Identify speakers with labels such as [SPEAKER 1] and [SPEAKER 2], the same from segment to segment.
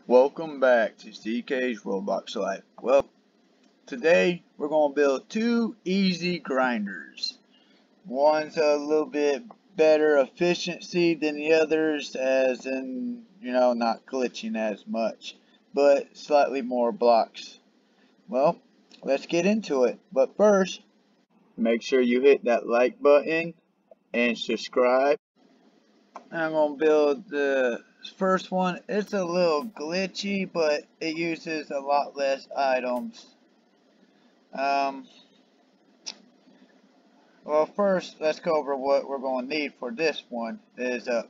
[SPEAKER 1] Welcome back to CKsRobloxLife. Well, today we're going to build two easy grinders. One's a little bit better efficiency than the others, as in, not glitching as much, but slightly more blocks. Well, let's get into it. But first, make sure you hit that like button and subscribe. I'm going to build the first one. It's a little glitchy, but it uses a lot less items. Well, first, let's go over what we're going to need for this one. Is a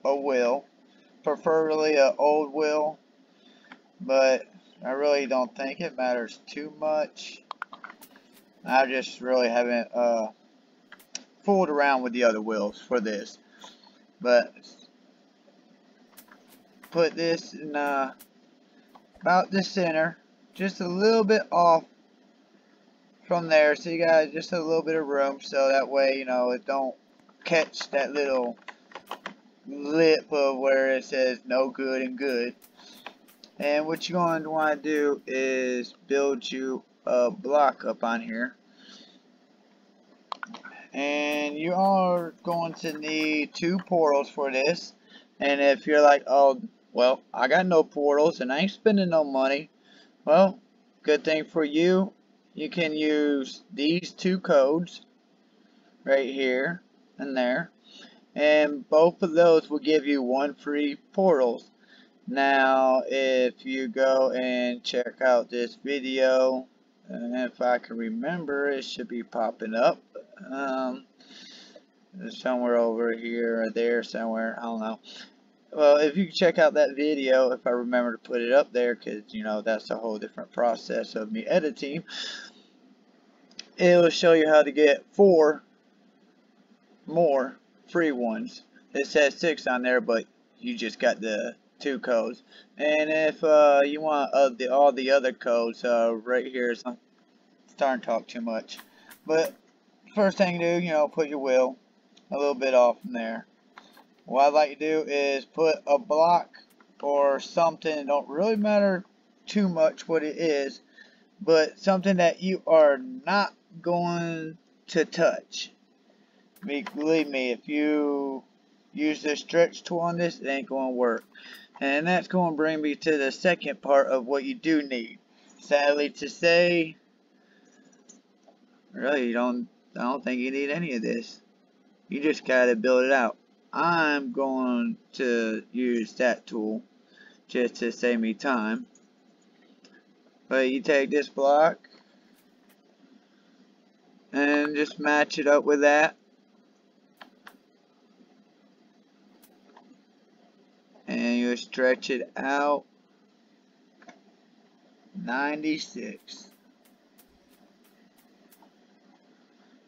[SPEAKER 1] wheel, preferably an old wheel, but I really don't think it matters too much. I just really haven't fooled around with the other wheels for this. But put this in about the center, just a little bit off from there, so you got just a little bit of room, so that way it don't catch that little lip of where it says no good and good. And what you're going to want to do is build you a block up on here. And you are going to need 2 portals for this. And if you're like, oh, well, I got no portals and I ain't spending no money. Well, good thing for you. You can use these 2 codes right here and there. And both of those will give you 1 free portals. Now, if you go and check out this video, and if I can remember, it should be popping up. Somewhere over here or there somewhere, I don't know. Well, if you check out that video, if I remember to put it up there, because that's a whole different process of me editing, it will show you how to get 4 more free ones. It says 6 on there, but you just got the 2 codes. And if you want all the other codes, right here, I'm starting to talk too much, but first thing to do, put your wheel a little bit off from there. What I like to do is put a block or something. It don't really matter too much what it is, but something that you are not going to touch. Believe me, if you use the stretch tool on this, it ain't going to work. And that's going to bring me to the second part of what you do need. Sadly to say, really, I don't think you need any of this. You just gotta build it out. I'm going to use that tool just to save me time. But you take this block and just match it up with that. And you stretch it out 96.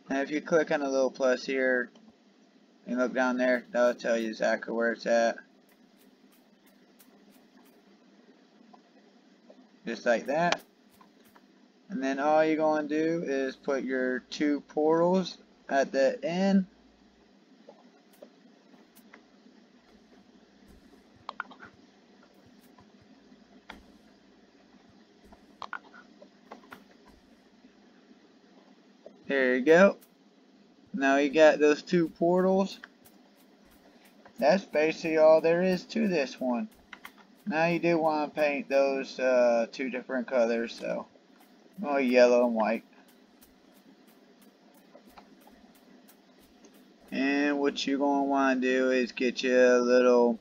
[SPEAKER 1] And if you click on the little plus here and look down there, that'll tell you exactly where it's at. Just like that. And then all you're going to do is put your 2 portals at the end. There you go. Now you got those 2 portals. That's basically all there is to this one. Now you do want to paint those 2 different colors, so yellow and white. And what you're going to want to do is get you a little,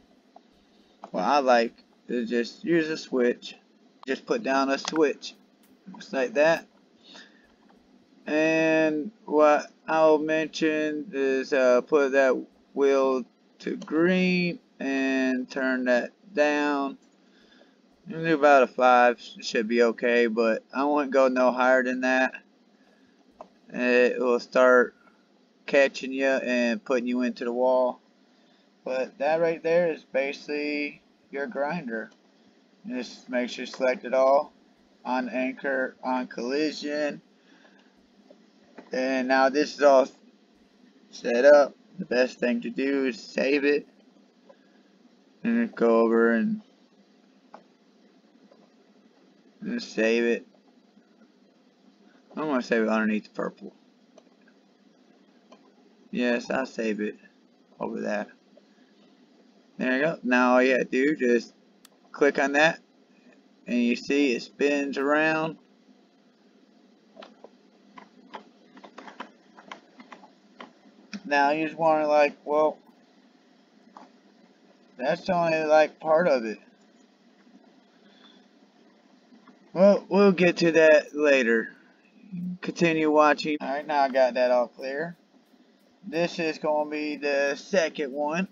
[SPEAKER 1] what I like is just use a switch. Just put down a switch, just like that. And what I'll mention is put that wheel to green and turn that down. You can do about a 5, should be okay, but I wouldn't go no higher than that. It will start catching you and putting you into the wall. But that right there is basically your grinder. Just make sure you select it all on anchor, on collision. And now this is all set up. The best thing to do is save it and go over and Just save it. I'm going to save it underneath the purple. Yes, I'll save it over that. There you go. Now all you have to do, just click on that, and you see it spins around. Now you just want to like, well, that's only like part of it. Well, we'll get to that later. Continue watching. Alright, now I got that all clear. This is going to be the second one.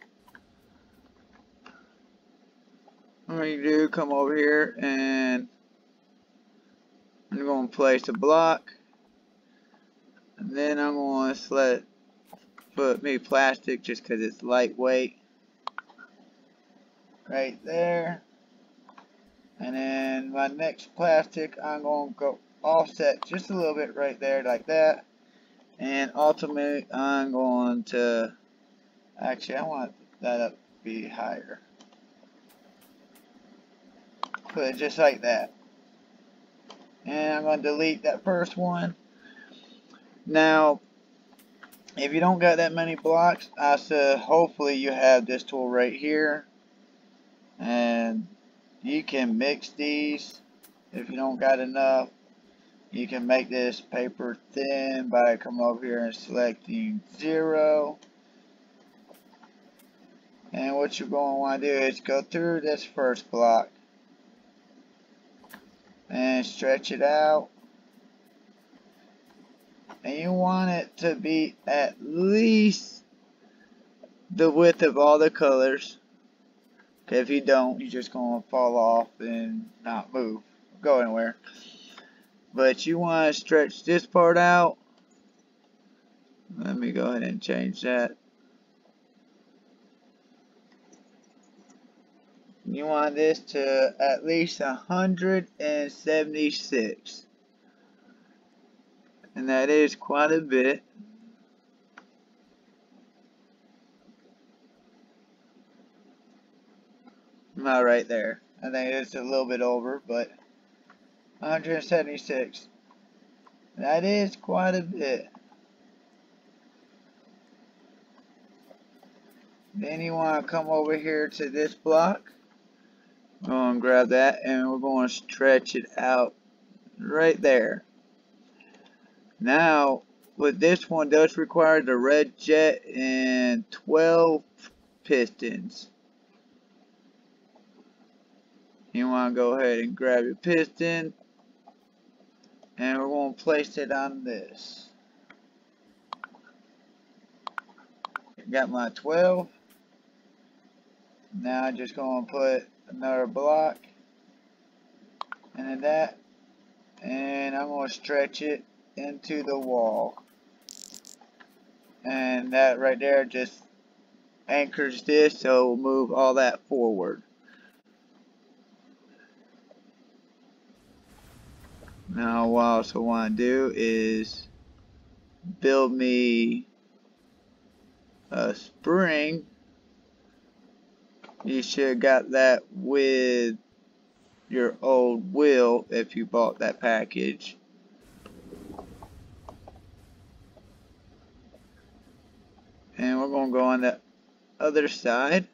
[SPEAKER 1] What you do, come over here and I'm going to place a block. And then I'm going to select put me plastic just because it's lightweight. Right there. And then my next plastic, I'm going to go offset just a little bit right there like that. And ultimately, I'm going to, actually I want that up to be higher. Put it just like that. And I'm going to delete that first one. Now, if you don't got that many blocks, I said hopefully you have this tool right here. And you can mix these if you don't got enough. You can make this paper thin by coming over here and selecting 0. And what you're going to want to do is go through this first block and stretch it out. And you want it to be at least the width of all the colors. If you don't, you're just going to fall off and not move, go anywhere. But you want to stretch this part out. Let me go ahead and change that. You want this to at least 176. And that is quite a bit. Not right there. I think it's a little bit over, but 176. That is quite a bit. Then you want to come over here to this block. Go and grab that, and we're going to stretch it out right there. Now, with this one does require the red jet and 12 pistons. You want to go ahead and grab your piston, and we're going to place it on this. Got my 12. Now I'm just going to put another block into that, and I'm going to stretch it into the wall. And that right there just anchors this, so we'll move all that forward. Now what I also want to do is build me a spring. You should have got that with your old wheel if you bought that package. And we're going to go on the other side.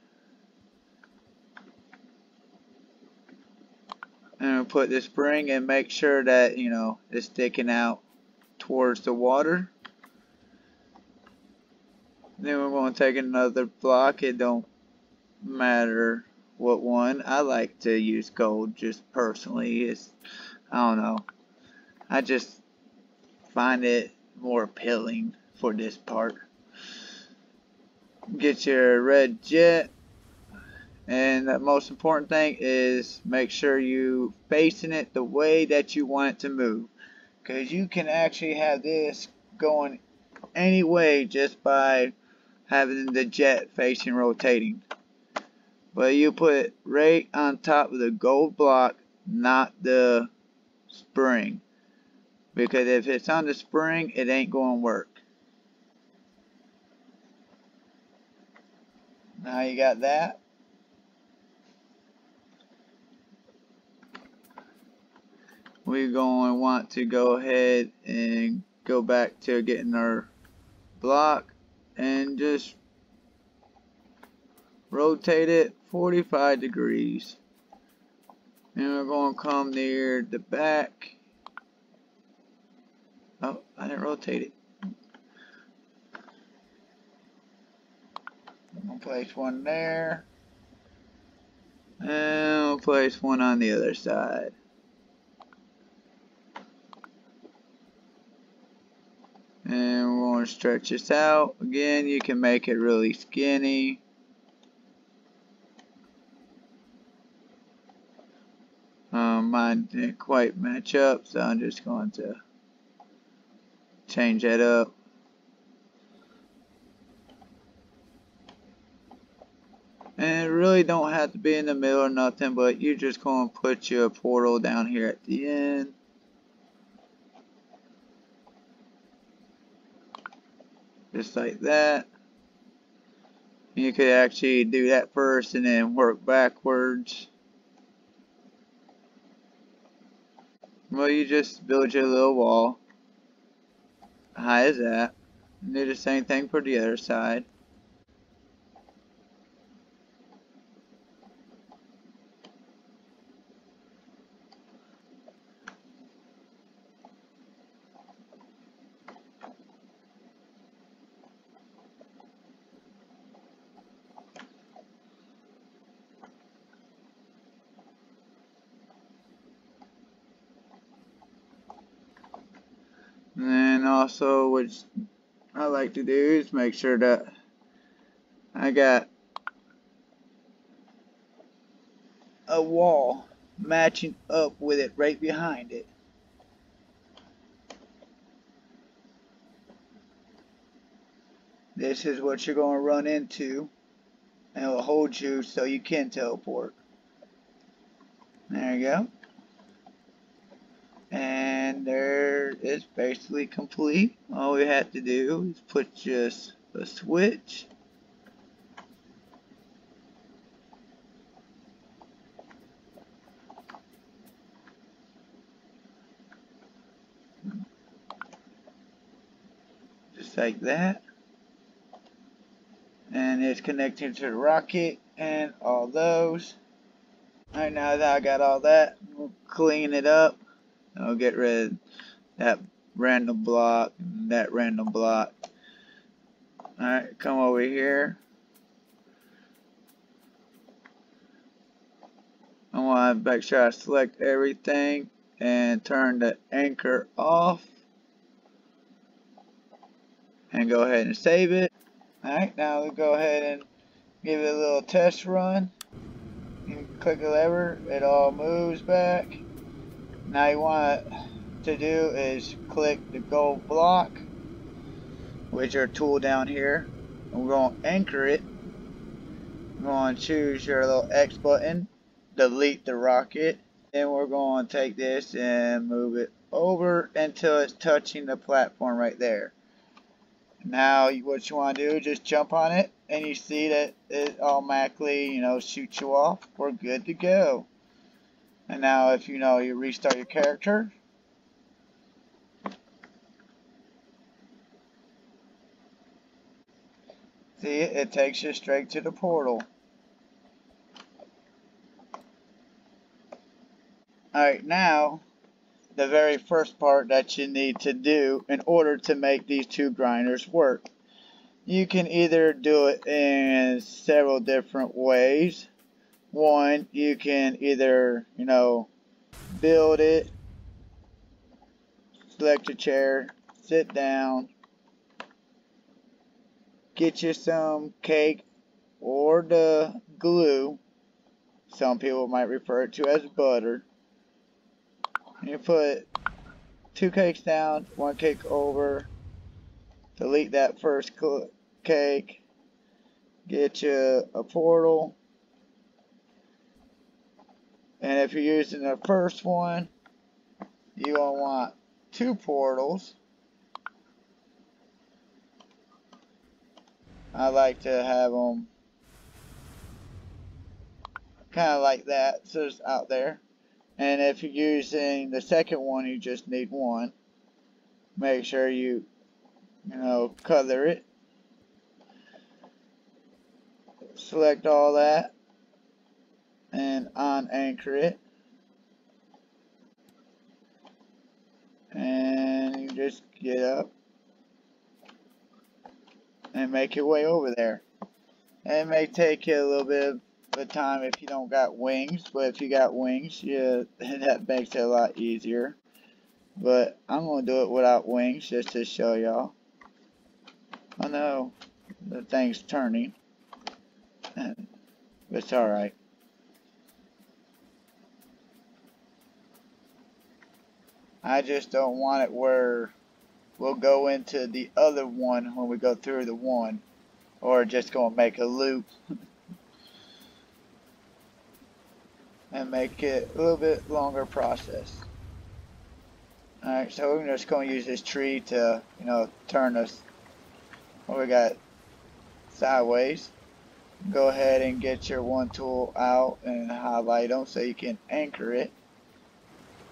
[SPEAKER 1] And we'll put the spring and make sure that, you know, it's sticking out towards the water. Then we're going to take another block. It don't matter what one. I like to use gold just personally. It's, I don't know, I just find it more appealing for this part. Get your red jet, and the most important thing is make sure you facing it the way that you want it to move, because you can actually have this going any way just by having the jet facing rotating. But you put it right on top of the gold block, not the spring. Because if it's on the spring, it ain't going to work. Now you got that. we're going to want to go ahead and go back to getting our block and just rotate it 45 degrees. And we're going to come near the back. Oh, I didn't rotate it. I'm going to place one there. And we'll place one on the other side. And we're going to stretch this out. Again, you can make it really skinny. Mine didn't quite match up, so I'm just going to change that up. And it really don't have to be in the middle or nothing, but you're just going to put your portal down here at the end. Just like that. You could actually do that first and then work backwards. Well, you just build your little wall. High as that. And do the same thing for the other side. And then also, which I like to do is make sure that I got a wall matching up with it right behind it. This is what you're going to run into, and it will hold you so you can teleport. There you go. And there it's basically complete. All we have to do is put just a switch. Just like that. And it's connected to the rocket and all those. Alright, now that I got all that, we'll clean it up. I'll get rid of that random block and that random block. Alright, come over here. I want to make sure I select everything and turn the anchor off. And go ahead and save it. Alright, now we'll go ahead and give it a little test run. You click a lever, it all moves back. Now you want to do is click the gold block, which is our tool down here. And we're going to anchor it. We're going to choose your little X button, delete the rocket. Then we're going to take this and move it over until it's touching the platform right there. Now what you want to do is just jump on it, and you see that it automatically, shoots you off. We're good to go. And now if you restart your character, see it takes you straight to the portal. Alright, now the very first part that you need to do in order to make these two grinders work. You can either do it in several different ways. One, you can either, build it, select a chair, sit down, get you some cake or the glue. Some people might refer it to as butter. You put 2 cakes down, 1 cake over, delete that first cake, get you a portal, and if you're using the first one, you're going to want 2 portals. I like to have them kind of like that, so it's out there. And if you're using the second one, you just need one. Make sure you color it. Select all that and unanchor it. And you just get up and make your way over there. It may take you a little bit of time if you don't got wings, but if you got wings, yeah, that makes it a lot easier. But I'm going to do it without wings just to show y'all. Oh no, the thing's turning. It's alright. I just don't want it where we'll go into the other one when we go through the one. Or just going to make a loop. And make it a little bit longer process. Alright, so we're just going to use this tree to, turn us. What we got? Sideways. Go ahead and get your one tool out and highlight them so you can anchor it.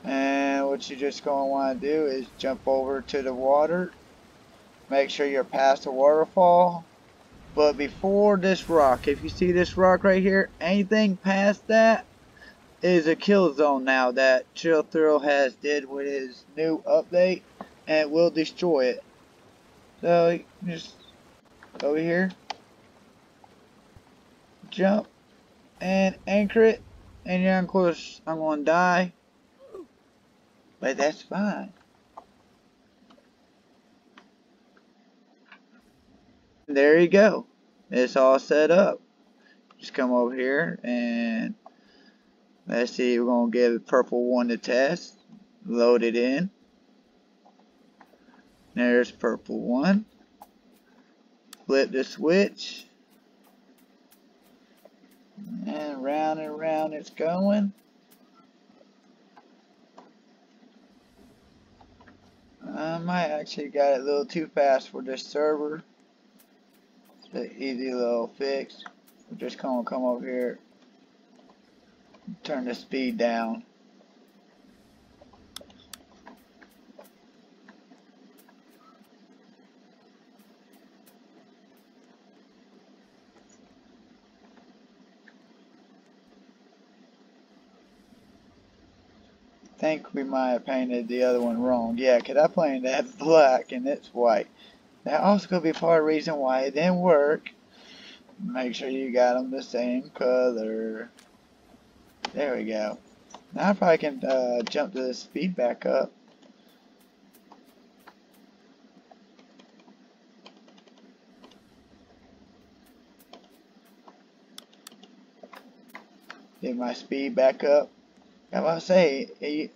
[SPEAKER 1] And what you're just going to want to do is jump over to the water. Make sure you're past the waterfall. But before this rock, if you see this rock right here, anything past that is a kill zone now that Chill Thrill has did with his new update, and it will destroy it. So just over here, jump and anchor it, and yeah, of course I'm going to die, but that's fine. There you go. It's all set up. Just come over here and let's see, we're going to give purple one to test. Load it in. There's purple one. Flip the switch. And round it's going. I might actually got it a little too fast for this server. It's an easy little fix. We're just going to come over here. Turn the speed down. I think we might have painted the other one wrong. Yeah, because I painted that black and it's white. That also could be part of the reason why it didn't work. Make sure you got them the same color. There we go. Now I probably can jump the speed back up. Get my speed back up. I was about to say,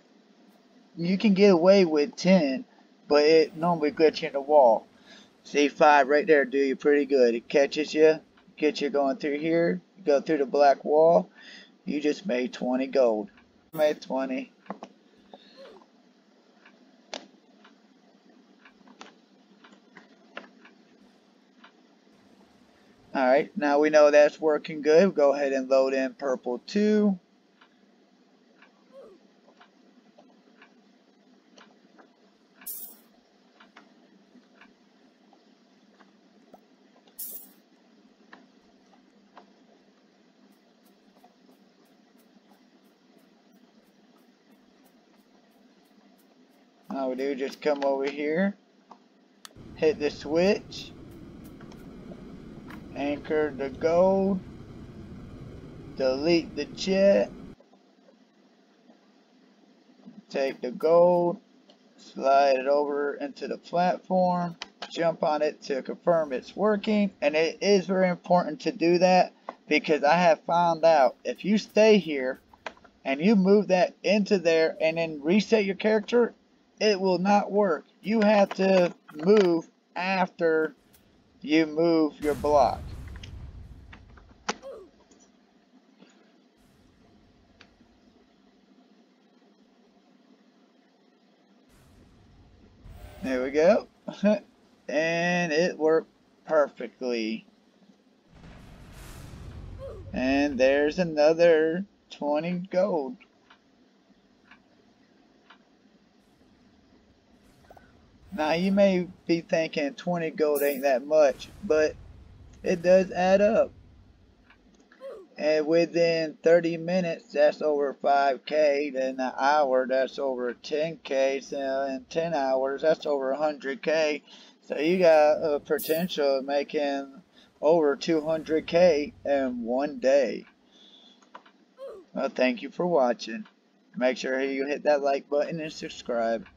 [SPEAKER 1] you can get away with 10, but it normally gets you in the wall. See 5 right there do you pretty good. It catches you, gets you going through here, you go through the black wall. You just made 20 gold. Made 20. Alright, now we know that's working good. We'll go ahead and load in purple 2. All we do is just come over here, hit the switch, anchor the gold, delete the jet, take the gold, slide it over into the platform, jump on it to confirm it's working. And it is very important to do that because I have found out if you stay here and you move that into there and then reset your character, it will not work. You have to move after you move your block. There we go. And it worked perfectly. And there's another 20 gold. Now you may be thinking 20 gold ain't that much, but it does add up. And within 30 minutes, that's over 5K. Then an hour, that's over 10K. So in 10 hours, that's over 100K. So you got a potential of making over 200K in one day. Well, thank you for watching. Make sure you hit that like button and subscribe.